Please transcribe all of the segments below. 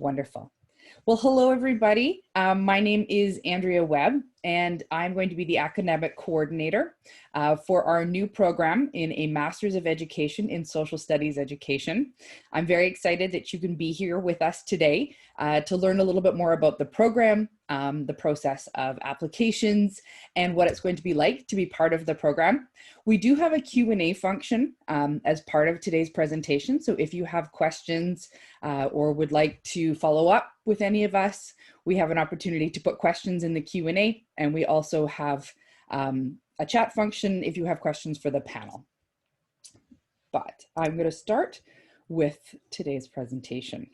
Wonderful. Well, hello, everybody. My name is Andrea Webb, and I'm going to be the academic coordinator for our new program in a Master's of Education in Social Studies Education. I'm very excited that you can be here with us today to learn a little bit more about the program, the process of applications, and what it's going to be like to be part of the program. We do have a Q&A function as part of today's presentation, so if you have questions or would like to follow up with any of us, we have an opportunity to put questions in the Q&A, and we also have a chat function if you have questions for the panel. But I'm going to start with today's presentation.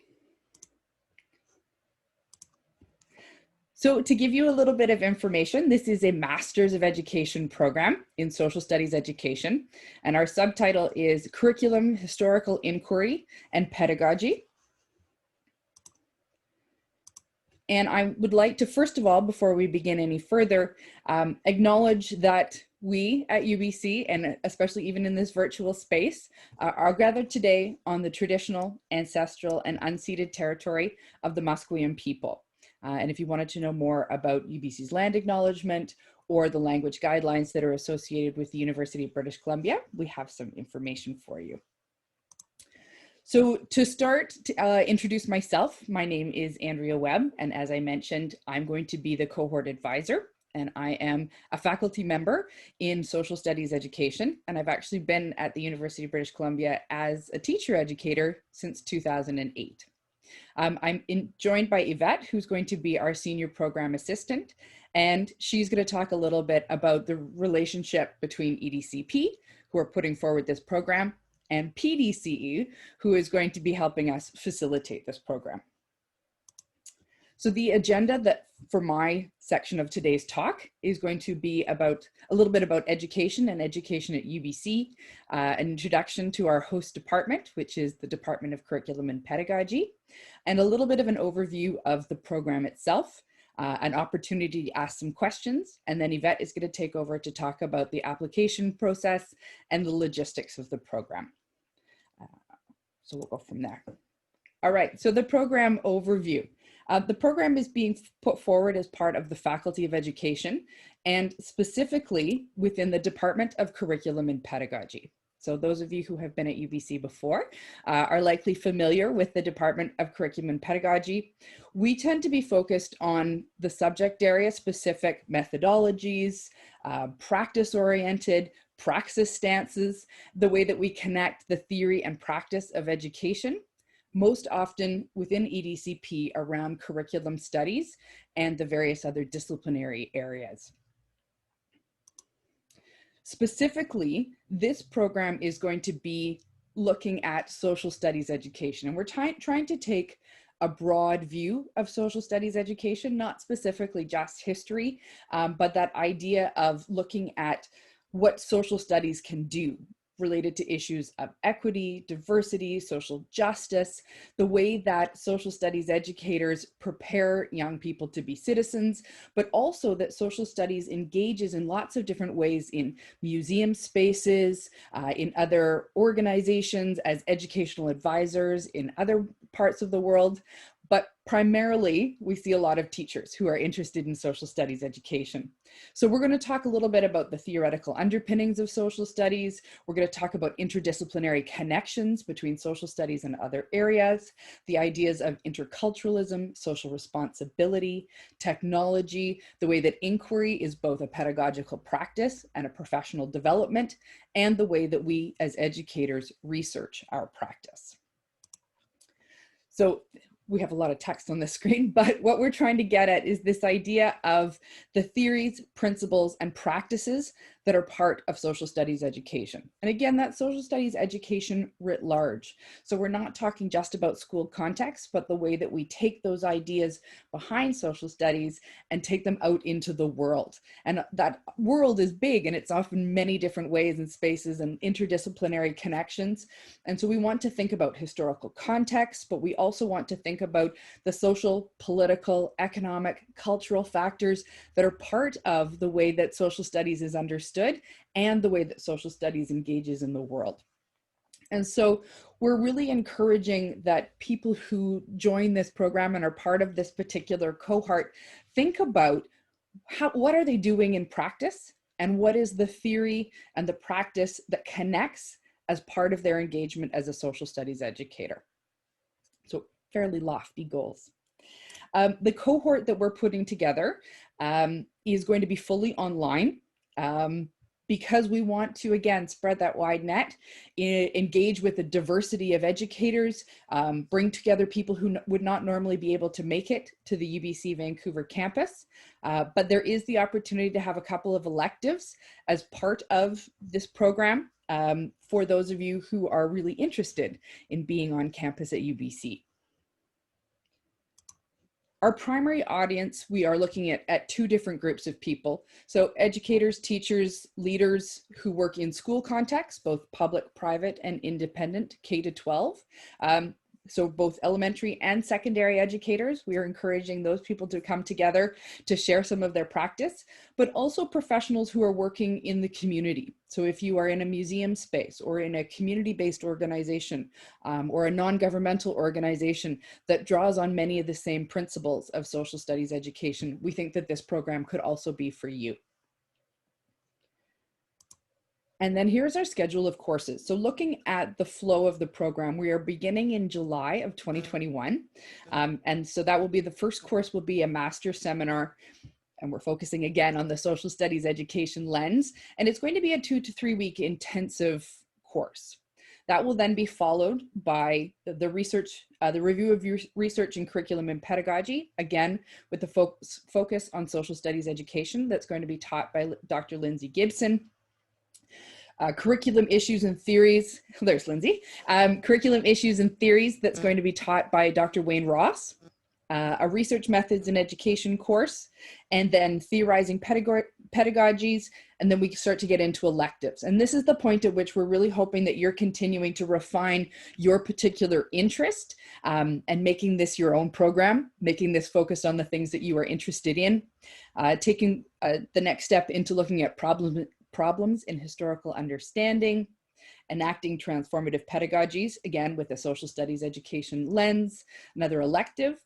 So to give you a little bit of information, this is a Master's of Education program in Social Studies Education, and our subtitle is Curriculum, Historical Inquiry, and Pedagogy. And I would like to, first of all, before we begin any further, acknowledge that we at UBC, and especially even in this virtual space, are gathered today on the traditional, ancestral, and unceded territory of the Musqueam people. And if you wanted to know more about UBC's land acknowledgement or the language guidelines that are associated with the University of British Columbia, we have some information for you. So to start, to introduce myself, my name is Andrea Webb, and as I mentioned, I'm going to be the cohort advisor, and I am a faculty member in social studies education, and I've actually been at the University of British Columbia as a teacher educator since 2008. I'm joined by Yvette, who's going to be our senior program assistant, and she's going to talk a little bit about the relationship between EDCP, who are putting forward this program, and pdce, who is going to be helping us facilitate this program. So the agenda for my section of today's talk is going to be about a little bit about education and education at UBC, an introduction to our host department, which is the Department of Curriculum and Pedagogy, and a little bit of an overview of the program itself, an opportunity to ask some questions, and then Yvette is going to take over to talk about the application process and the logistics of the program. So we'll go from there. All right, so the program overview. The program is being put forward as part of the Faculty of Education and specifically within the Department of Curriculum and Pedagogy. So those of you who have been at UBC before are likely familiar with the Department of Curriculum and Pedagogy. We tend to be focused on the subject area specific methodologies, practice-oriented, praxis stances, the way that we connect the theory and practice of education, most often within EDCP around curriculum studies and the various other disciplinary areas. Specifically, this program is going to be looking at social studies education, and we're trying to take a broad view of social studies education, not specifically just history, but that idea of looking at what social studies can do related to issues of equity, diversity, social justice, the way that social studies educators prepare young people to be citizens, but also that social studies engages in lots of different ways in museum spaces, in other organizations, as educational advisors in other parts of the world. But primarily, we see a lot of teachers who are interested in social studies education. So we're going to talk a little bit about the theoretical underpinnings of social studies. We're going to talk about interdisciplinary connections between social studies and other areas, the ideas of interculturalism, social responsibility, technology, the way that inquiry is both a pedagogical practice and a professional development, and the way that we as educators research our practice. So we have a lot of text on the screen, but what we're trying to get at is this idea of the theories, principles, and practices that are part of social studies education. And again, that's social studies education writ large. So we're not talking just about school context, but the way that we take those ideas behind social studies and take them out into the world. And that world is big, and it's often many different ways and spaces and interdisciplinary connections. And so we want to think about historical context, but we also want to think about the social, political, economic, cultural factors that are part of the way that social studies is understood and the way that social studies engages in the world. And so we're really encouraging that people who join this program and are part of this particular cohort think about what are they doing in practice, and what is the theory and the practice that connects as part of their engagement as a social studies educator. So fairly lofty goals. The cohort that we're putting together is going to be fully online. Because we want to, again, spread that wide net, engage with a diversity of educators, bring together people who would not normally be able to make it to the UBC Vancouver campus. But there is the opportunity to have a couple of electives as part of this program for those of you who are really interested in being on campus at UBC. Our primary audience, we are looking at two different groups of people. So educators, teachers, leaders who work in school contexts, both public, private, and independent, K to 12. So both elementary and secondary educators, we are encouraging those people to come together to share some of their practice, but also professionals who are working in the community. So if you are in a museum space or in a community-based organization or a non-governmental organization that draws on many of the same principles of social studies education, we think that this program could also be for you. And then here's our schedule of courses. So looking at the flow of the program, we are beginning in July of 2021. And so that will be the first course will be a master seminar. And we're focusing again on the social studies education lens. And it's going to be a 2 to 3 week intensive course. That will then be followed by the research, the review of your research in curriculum and pedagogy, again, with the focus on social studies education that's going to be taught by Dr. Lindsay Gibson. Curriculum issues and theories, there's Lindsay. Curriculum issues and theories that's going to be taught by Dr. Wayne Ross. A research methods in education course, and then theorizing pedagogies, and then we start to get into electives. And this is the point at which we're really hoping that you're continuing to refine your particular interest and making this your own program, making this focused on the things that you are interested in, taking the next step into looking at problems in historical understanding, enacting transformative pedagogies, again, with a social studies education lens, another elective.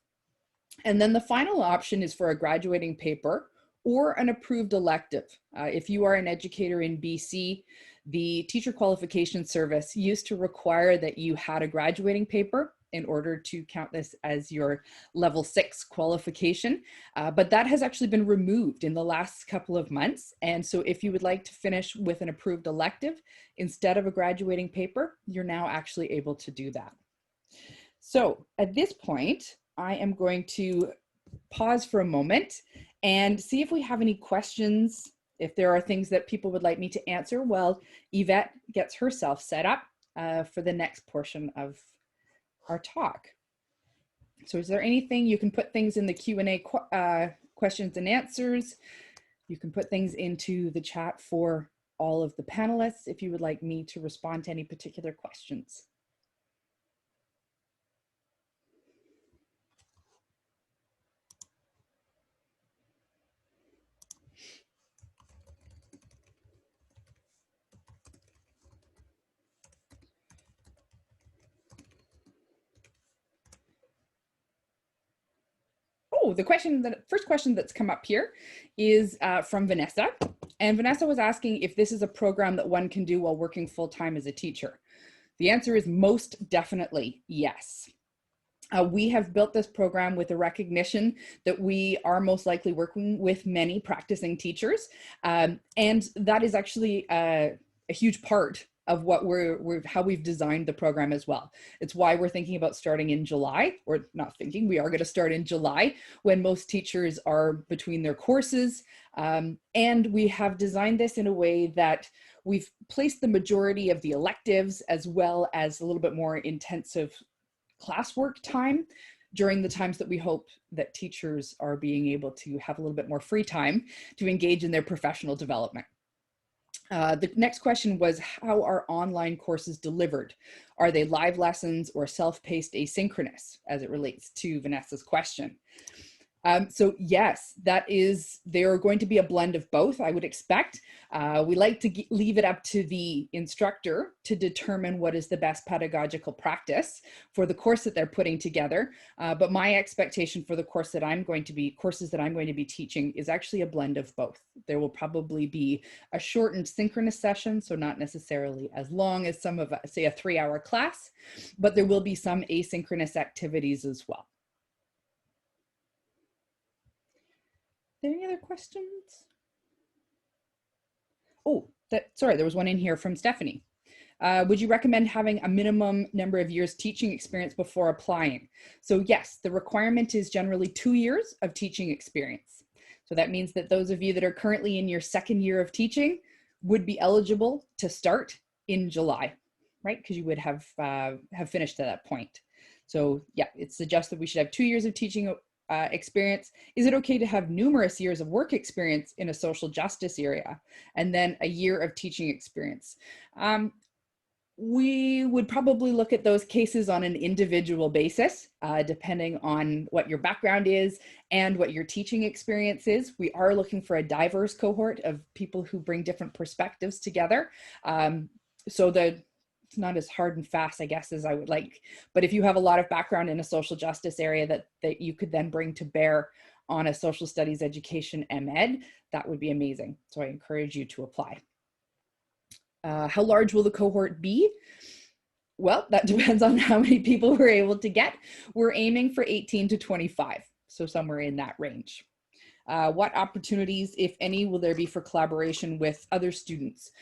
And then the final option is for a graduating paper or an approved elective. If you are an educator in BC, the Teacher Qualification Service used to require that you had a graduating paper in order to count this as your level 6 qualification. But that has actually been removed in the last couple of months. And so if you would like to finish with an approved elective instead of a graduating paper, you're now actually able to do that. So at this point, I am going to pause for a moment and see if we have any questions, if there are things that people would like me to answer while Yvette gets herself set up for the next portion of our talk. So is there anything, you can put things in the Q&A questions and answers. You can put things into the chat for all of the panelists if you would like me to respond to any particular questions. Oh, first question that's come up here is from Vanessa. And Vanessa was asking if this is a program that one can do while working full-time as a teacher. The answer is most definitely yes. We have built this program with a recognition that we are most likely working with many practicing teachers. And that is actually a huge part of what how we've designed the program as well. It's why we're thinking about starting in July, or not thinking, we are going to start in July when most teachers are between their courses. And we have designed this in a way that we've placed the majority of the electives as well as a little bit more intensive classwork time during the times that we hope that teachers are being able to have a little bit more free time to engage in their professional development. The next question was, how are online courses delivered? Are they live lessons or self-paced asynchronous, as it relates to Vanessa's question? So yes, they're going to be a blend of both, I would expect. We like to leave it up to the instructor to determine what is the best pedagogical practice for the course that they're putting together. But my expectation for the courses that I'm going to be teaching is actually a blend of both. There will probably be a shortened synchronous session, so not necessarily as long as some of, say, a 3-hour class, but there will be some asynchronous activities as well. Are there any other questions? Oh, sorry, there was one in here from Stephanie. Would you recommend having a minimum number of years teaching experience before applying? So yes, the requirement is generally 2 years of teaching experience. So that means that those of you that are currently in your 2nd year of teaching would be eligible to start in July, right? Because you would have finished at that point. So yeah, it's suggested we should have 2 years of teaching experience. Is it okay to have numerous years of work experience in a social justice area and then a year of teaching experience? We would probably look at those cases on an individual basis, depending on what your background is and what your teaching experience is. We are looking for a diverse cohort of people who bring different perspectives together. So it's not as hard and fast, I guess, as I would like. But if you have a lot of background in a social justice area that you could then bring to bear on a social studies education MEd, that would be amazing. So I encourage you to apply. How large will the cohort be? Well, that depends on how many people we're able to get. We're aiming for 18 to 25, so somewhere in that range. What opportunities, if any, will there be for collaboration with other students?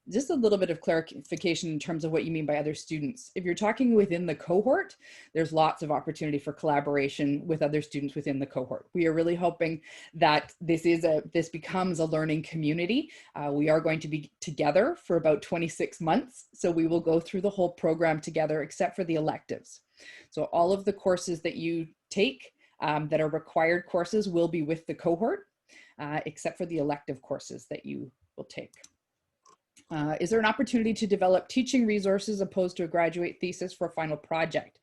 Just a little bit of clarification in terms of what you mean by other students. If you're talking within the cohort, there's lots of opportunity for collaboration with other students within the cohort. We are really hoping that this becomes a learning community. We are going to be together for about 26 months, so we will go through the whole program together except for the electives. So all of the courses that you take that are required courses will be with the cohort, except for the elective courses that you will take. Is there an opportunity to develop teaching resources opposed to a graduate thesis for a final project?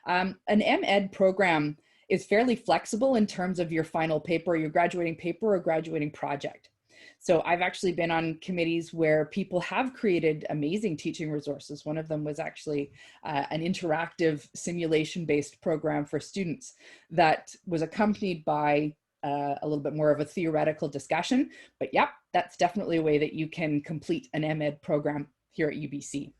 An MEd program is fairly flexible in terms of your final paper, your graduating paper or graduating project. So I've actually been on committees where people have created amazing teaching resources. One of them was actually an interactive simulation-based program for students that was accompanied by a little bit more of a theoretical discussion. But yeah, that's definitely a way that you can complete an MEd program here at UBC.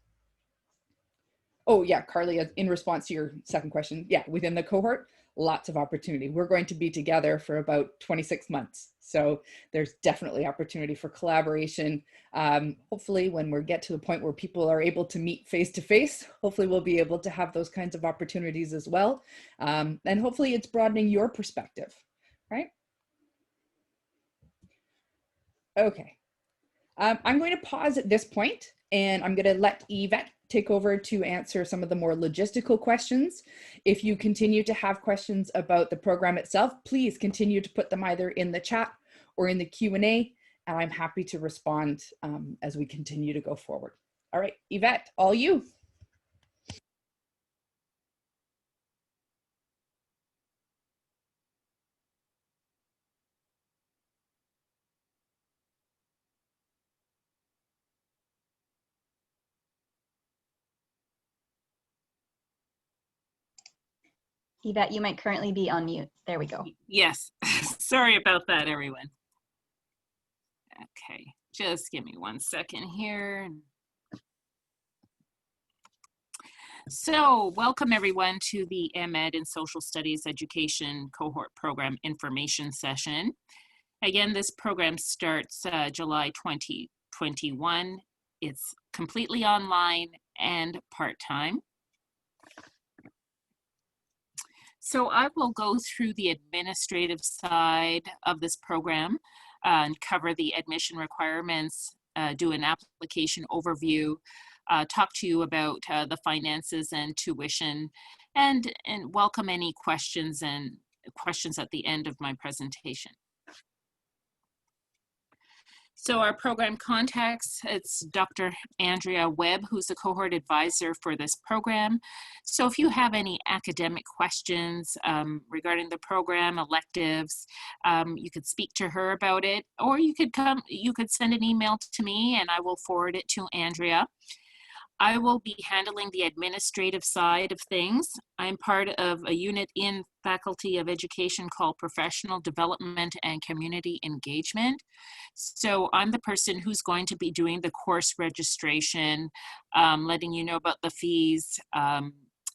Oh yeah, Carly, in response to your second question, yeah, within the cohort, lots of opportunity. We're going to be together for about 26 months. So there's definitely opportunity for collaboration. Hopefully when we get to the point where people are able to meet face to face, hopefully we'll be able to have those kinds of opportunities as well. And hopefully it's broadening your perspective, right? Okay. I'm going to pause at this point and I'm going to let Yvette take over to answer some of the more logistical questions. If you continue to have questions about the program itself, please continue to put them either in the chat or in the Q&A, and I'm happy to respond as we continue to go forward. All right, Yvette, all you. Yvette, you might currently be on mute. There we go. Yes, sorry about that, everyone. Okay, just give me 1 second here. So welcome everyone to the MEd in Social Studies Education Cohort Program Information Session. Again, this program starts July 2021. It's completely online and part-time. So I will go through the administrative side of this program and cover the admission requirements, do an application overview, talk to you about the finances and tuition, and welcome any questions at the end of my presentation. So our program contacts, it's Dr. Andrea Webb, who's the cohort advisor for this program. So if you have any academic questions regarding the program, electives, you could speak to her about it, or you could send an email to me and I will forward it to Andrea. I will be handling the administrative side of things. I'm part of a unit in Faculty of Education called Professional Development and Community Engagement. So I'm the person who's going to be doing the course registration, letting you know about the fees,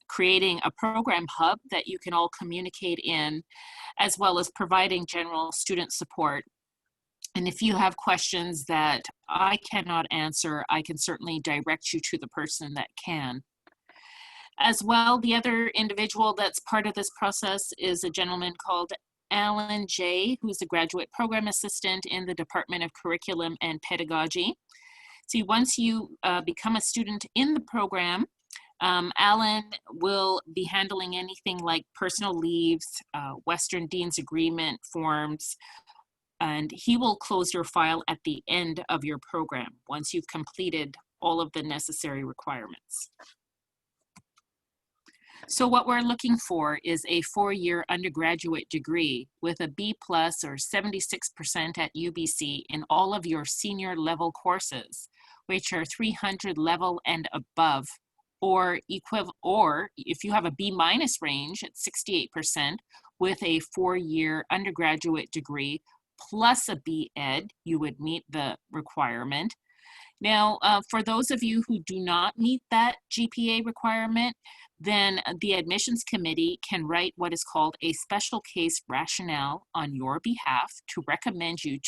creating a program hub that you can all communicate in, as well as providing general student support. And if you have questions that I cannot answer, I can certainly direct you to the person that can. As well, the other individual that's part of this process is a gentleman called Alan J., who's a graduate program assistant in the Department of Curriculum and Pedagogy. See, once you become a student in the program, Alan will be handling anything like personal leaves, Western Dean's Agreement forms, and he will close your file at the end of your program once you've completed all of the necessary requirements. So what we're looking for is a 4-year undergraduate degree with a B+ or 76% at UBC in all of your senior level courses, which are 300 level and above, or if you have a B- range at 68% with a 4-year undergraduate degree plus a B.Ed, you would meet the requirement. Now, for those of you who do not meet that GPA requirement, then the admissions committee can write what is called a special case rationale on your behalf to recommend you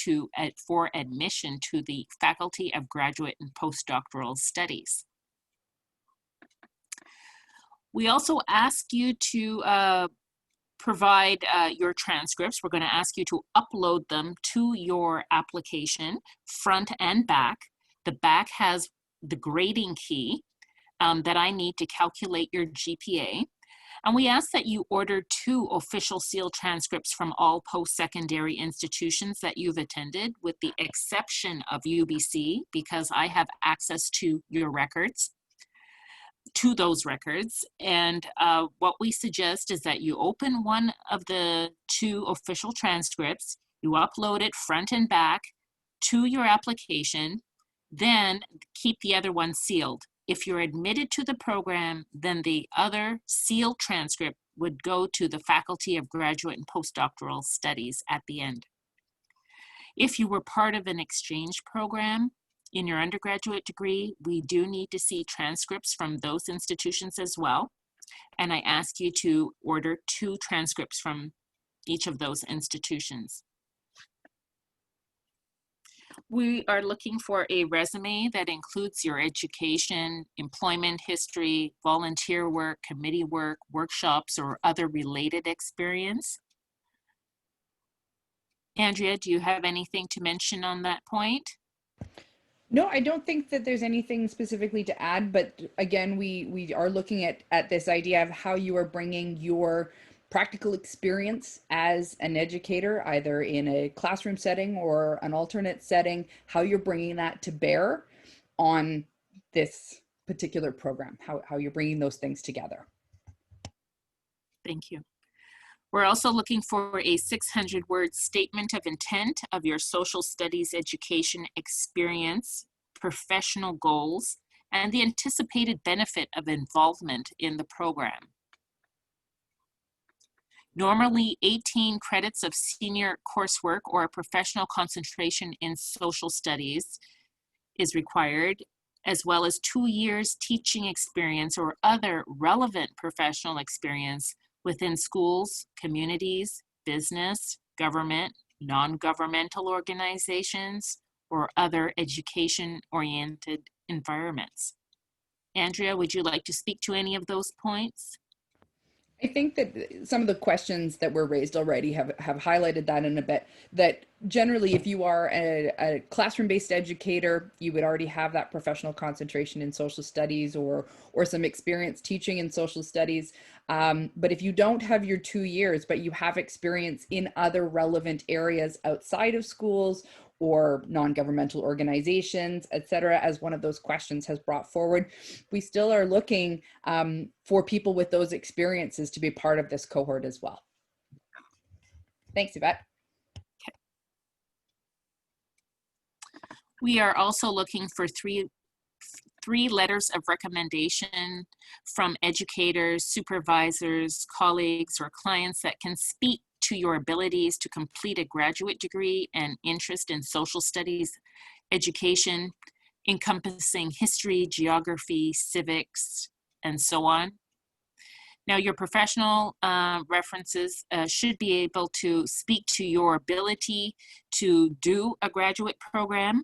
for admission to the Faculty of Graduate and Postdoctoral Studies. We also ask you to provide your transcripts. We're going to ask you to upload them to your application, front and back. The back has the grading key that I need to calculate your GPA. And we ask that you order 2 official seal transcripts from all post-secondary institutions that you've attended, with the exception of UBC, because I have access to your records, to those records. And what we suggest is that you open one of the 2 official transcripts, you upload it front and back to your application, then keep the other one sealed. If you're admitted to the program, then the other sealed transcript would go to the Faculty of Graduate and Postdoctoral Studies at the end. If you were part of an exchange program in your undergraduate degree, we do need to see transcripts from those institutions as well. And I ask you to order 2 transcripts from each of those institutions. We are looking for a resume that includes your education, employment history, volunteer work, committee work, workshops, or other related experience. Andrea, do you have anything to mention on that point? No, I don't think that there's anything specifically to add, but again, we are looking at this idea of how you are bringing your practical experience as an educator, either in a classroom setting or an alternate setting, how you're bringing that to bear on this particular program, how you're bringing those things together. Thank you. We're also looking for a 600-word statement of intent of your social studies education experience, professional goals, and the anticipated benefit of involvement in the program. Normally, 18 credits of senior coursework or a professional concentration in social studies is required, as well as 2 years teaching experience or other relevant professional experience within schools, communities, business, government, non-governmental organizations, or other education-oriented environments. Andrea, would you like to speak to any of those points? I think that some of the questions that were raised already have highlighted that in a bit, that generally if you are a classroom-based educator, you would already have that professional concentration in social studies or some experience teaching in social studies. But if you don't have your 2 years, but you have experience in other relevant areas outside of schools or non-governmental organizations, etc., as one of those questions has brought forward. We still are looking for people with those experiences to be part of this cohort as well. Thanks, Yvette. We are also looking for three letters of recommendation from educators, supervisors, colleagues, or clients that can speak to your abilities to complete a graduate degree and interest in social studies education, encompassing history, geography, civics, and so on. Now, your professional references should be able to speak to your ability to do a graduate program,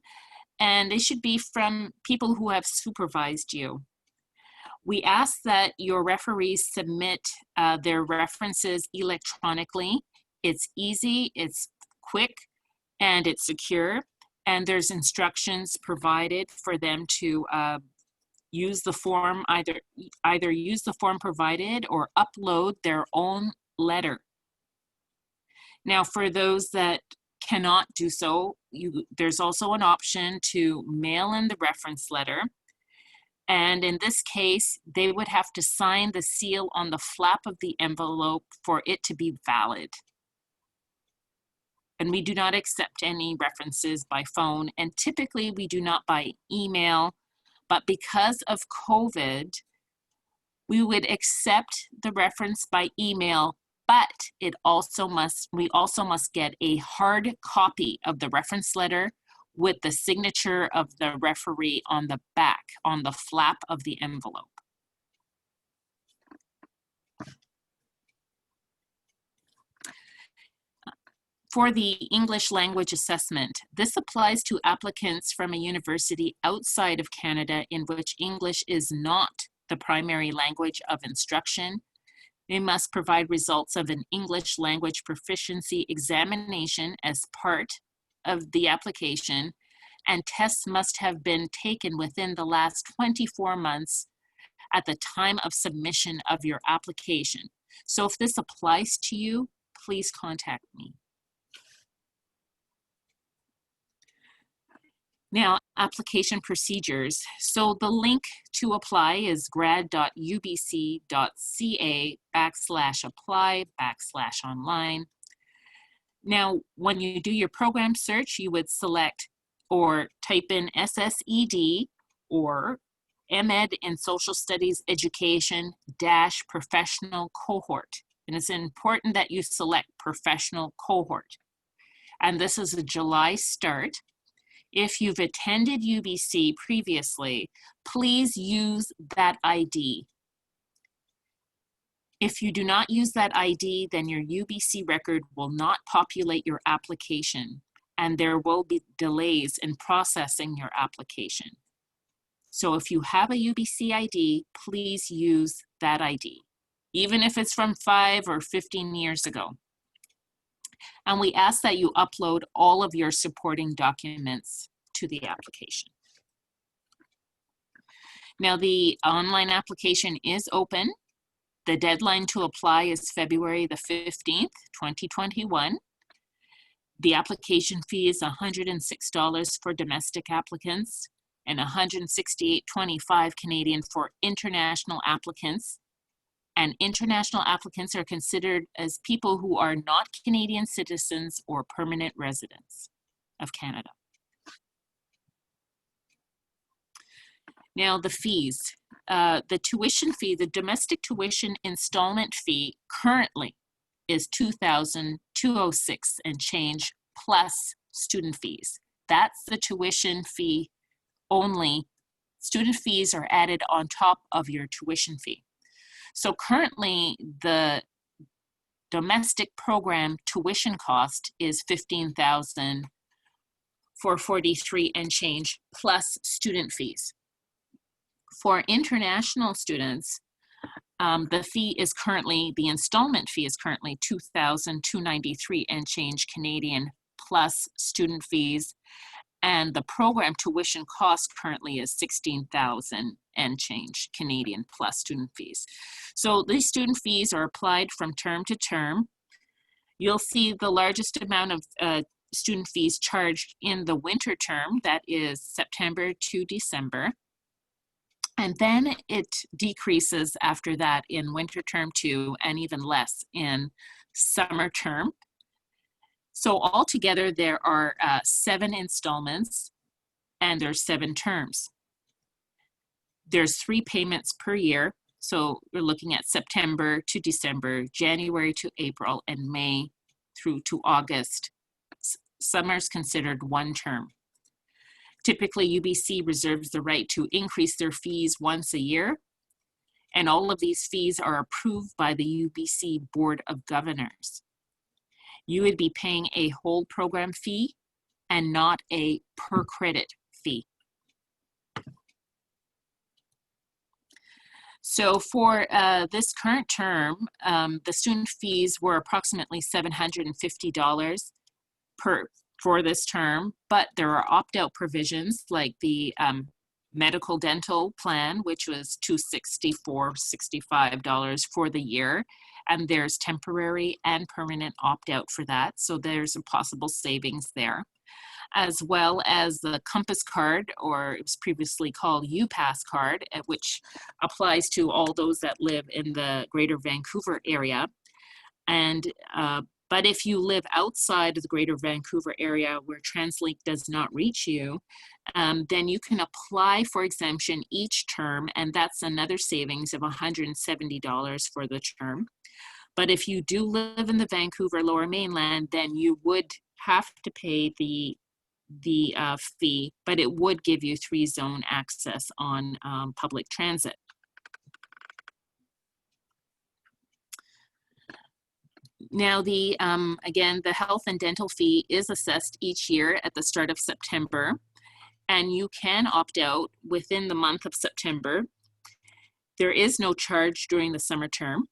and they should be from people who have supervised you. We ask that your referees submit their references electronically. It's easy, it's quick, and it's secure. And there's instructions provided for them to use the form, either use the form provided or upload their own letter. Now, for those that cannot do so, there's also an option to mail in the reference letter. And in this case, they would have to sign the seal on the flap of the envelope for it to be valid. And we do not accept any references by phone, and typically we do not by email, but because of COVID, we would accept the reference by email, but we also must get a hard copy of the reference letter with the signature of the referee on the back, on the flap of the envelope. For the English language assessment, this applies to applicants from a university outside of Canada in which English is not the primary language of instruction. They must provide results of an English language proficiency examination as part of the application, and tests must have been taken within the last 24 months at the time of submission of your application. So if this applies to you, please contact me. Now, application procedures. So the link to apply is grad.ubc.ca/apply/online. Now, when you do your program search, you would select or type in SSED or MEd in Social Studies Education - professional cohort. And it's important that you select professional cohort. And this is a July start. If you've attended UBC previously, please use that ID. If you do not use that ID, then your UBC record will not populate your application, and there will be delays in processing your application. So if you have a UBC ID, please use that ID, even if it's from 5 or 15 years ago. And we ask that you upload all of your supporting documents to the application. Now, the online application is open. The deadline to apply is February the 15th, 2021. The application fee is $106 for domestic applicants and $168.25 Canadian for international applicants. And international applicants are considered as people who are not Canadian citizens or permanent residents of Canada. Now, the fees. The tuition fee, the domestic tuition installment fee currently is $2,206 and change plus student fees. That's the tuition fee only. Student fees are added on top of your tuition fee. So currently, the domestic program tuition cost is $15,443 and change plus student fees. For international students, the installment fee is currently $2,293 and change Canadian plus student fees, and the program tuition cost currently is $16,000 and change Canadian plus student fees. So these student fees are applied from term to term. You'll see the largest amount of student fees charged in the winter term, that is September to December. And then it decreases after that in winter term 2 and even less in summer term. So altogether there are 7 installments and there's 7 terms. There's 3 payments per year. So we're looking at September to December, January to April, and May through to August. Summer's considered 1 term. Typically, UBC reserves the right to increase their fees once a year, and all of these fees are approved by the UBC Board of Governors. You would be paying a whole program fee and not a per credit fee. So for this current term, the student fees were approximately $750 for this term, but there are opt-out provisions like the medical dental plan, which was $264.65 for the year, and there's temporary and permanent opt-out for that, so there's a possible savings there, as well as the Compass Card, or it was previously called UPass Card, which applies to all those that live in the Greater Vancouver area. And but if you live outside of the Greater Vancouver area where TransLink does not reach you, then you can apply for exemption each term, and that's another savings of $170 for the term. But if you do live in the Vancouver Lower Mainland, then you would have to pay the fee, but it would give you 3-zone access on public transit. Now, again, the health and dental fee is assessed each year at the start of September, and you can opt out within the month of September. There is no charge during the summer term,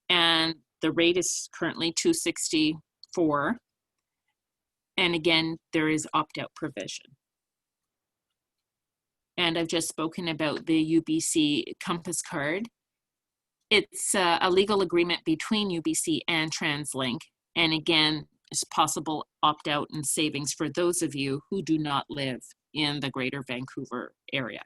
and the rate is currently $264. And again, there is opt-out provision. And I've just spoken about the UBC Compass Card. It's a legal agreement between UBC and TransLink. And again, it's possible opt-out and savings for those of you who do not live in the Greater Vancouver area.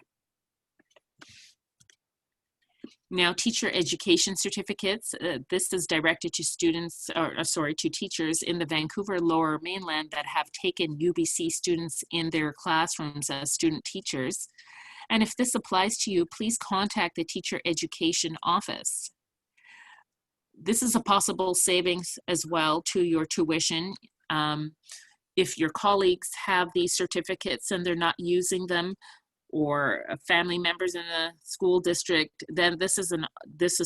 Now, teacher education certificates. This is directed to students, to teachers in the Vancouver Lower Mainland that have taken UBC students in their classrooms as student teachers. And if this applies to you, please contact the teacher education office. This is a possible savings as well to your tuition. If your colleagues have these certificates and they're not using them, or family members in a school district, then this is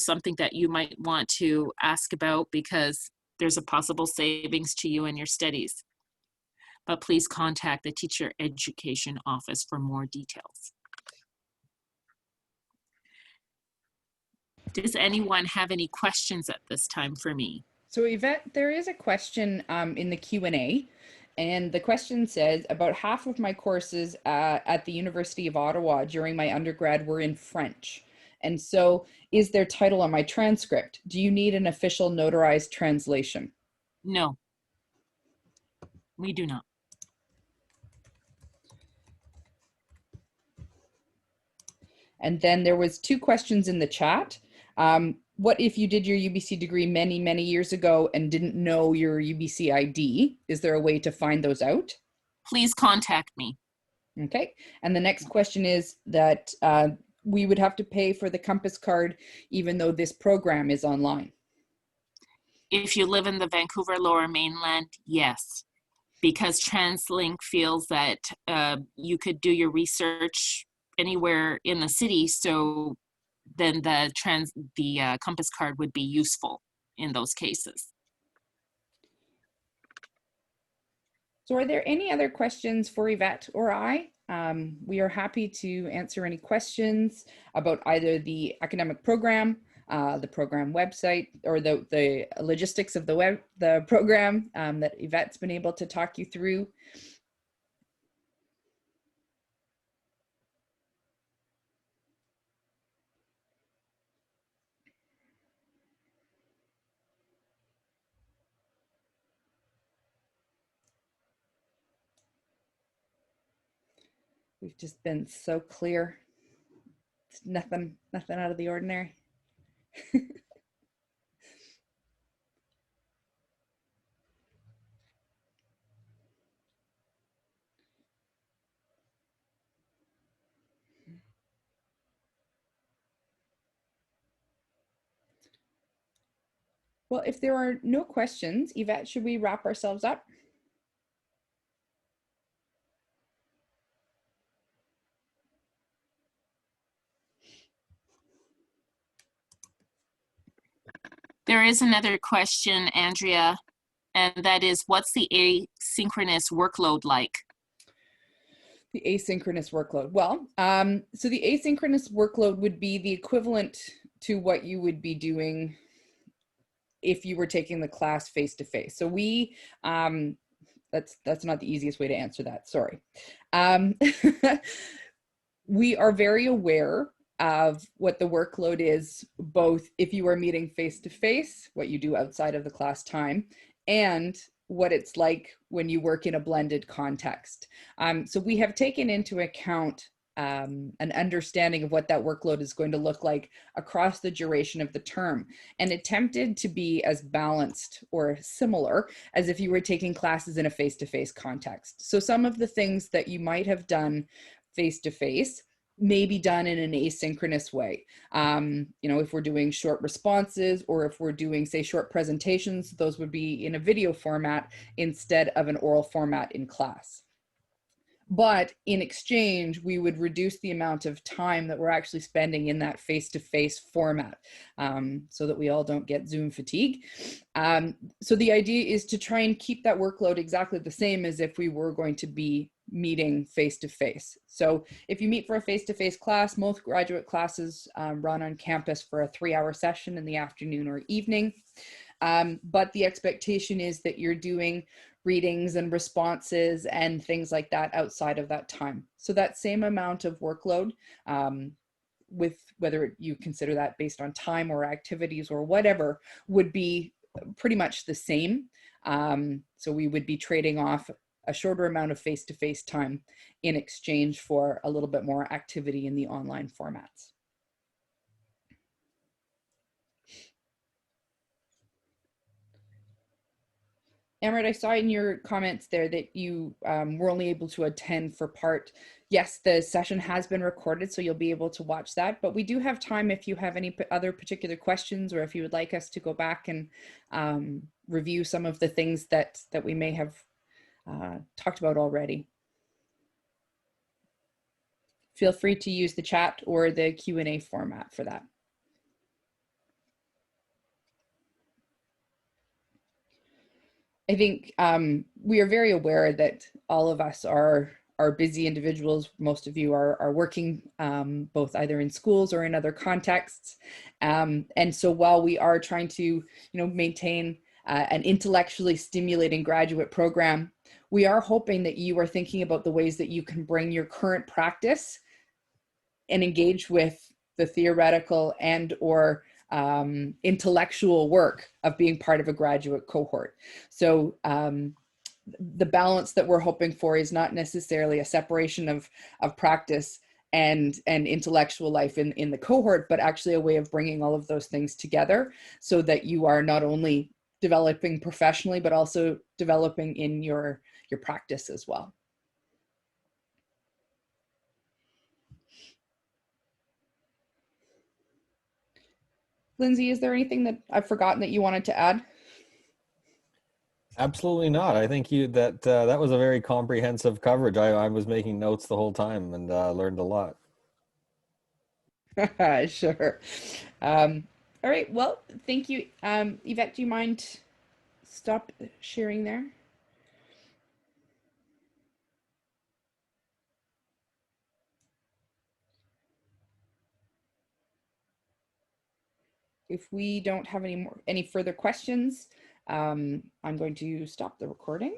something that you might want to ask about, because there's a possible savings to you in your studies. But please contact the teacher education office for more details. Does anyone have any questions at this time for me? So Yvette, there is a question in the Q&A. And the question says, about half of my courses at the University of Ottawa during my undergrad were in French. And so is there title on my transcript? Do you need an official notarized translation? No, we do not. And then there was 2 questions in the chat. What if you did your UBC degree many, many years ago and didn't know your UBC ID? Is there a way to find those out? Please contact me. Okay. And the next question is that we would have to pay for the Compass Card even though this program is online. If you live in the Vancouver Lower Mainland, yes, because TransLink feels that you could do your research anywhere in the city, so then the Compass Card would be useful in those cases. So are there any other questions for Yvette or I? We are happy to answer any questions about either the academic program, the program website, or the logistics of the program that Yvette's been able to talk you through. We've just been so clear. It's nothing out of the ordinary. Well, if there are no questions, Yvette, should we wrap ourselves up? There is another question, Andrea, and that is, what's the asynchronous workload like? The asynchronous workload. Well, so the asynchronous workload would be the equivalent to what you would be doing if you were taking the class face to face. So we, that's not the easiest way to answer that. Sorry. We are very aware of what the workload is, both if you are meeting face to face, what you do outside of the class time, and what it's like when you work in a blended context. So we have taken into account an understanding of what that workload is going to look like across the duration of the term, and attempted to be as balanced or similar as if you were taking classes in a face-to-face context. So some of the things that you might have done face-to-face may be done in an asynchronous way. You know, if we're doing short responses, or if we're doing, say, short presentations, those would be in a video format instead of an oral format in class. But in exchange, we would reduce the amount of time that we're actually spending in that face-to-face format, so that we all don't get Zoom fatigue. So the idea is to try and keep that workload exactly the same as if we were going to be meeting face-to-face. So if you meet for a face-to-face class, most graduate classes run on campus for a 3-hour session in the afternoon or evening. But the expectation is that you're doing readings and responses and things like that outside of that time. So that same amount of workload, with whether you consider that based on time or activities or whatever, would be pretty much the same. So we would be trading off a shorter amount of face-to-face time in exchange for a little bit more activity in the online formats. Amrit, I saw in your comments there that you were only able to attend for part. Yes, the session has been recorded, so you'll be able to watch that, but we do have time if you have any other particular questions, or if you would like us to go back and review some of the things that we may have talked about already. Feel free to use the chat or the Q&A format for that. I think we are very aware that all of us are busy individuals. Most of you are working both either in schools or in other contexts. And so while we are trying to, maintain an intellectually stimulating graduate program, we are hoping that you are thinking about the ways that you can bring your current practice and engage with the theoretical and or intellectual work of being part of a graduate cohort. So the balance that we're hoping for is not necessarily a separation of practice and intellectual life in the cohort, but actually a way of bringing all of those things together so that you are not only developing professionally, but also developing in your practice as well. Lindsay, is there anything that I've forgotten that you wanted to add? Absolutely not. I think that was a very comprehensive coverage. I was making notes the whole time and learned a lot. Sure. All right. Well, thank you. Yvette, do you mind stop sharing there? If we don't have any further questions, I'm going to stop the recording.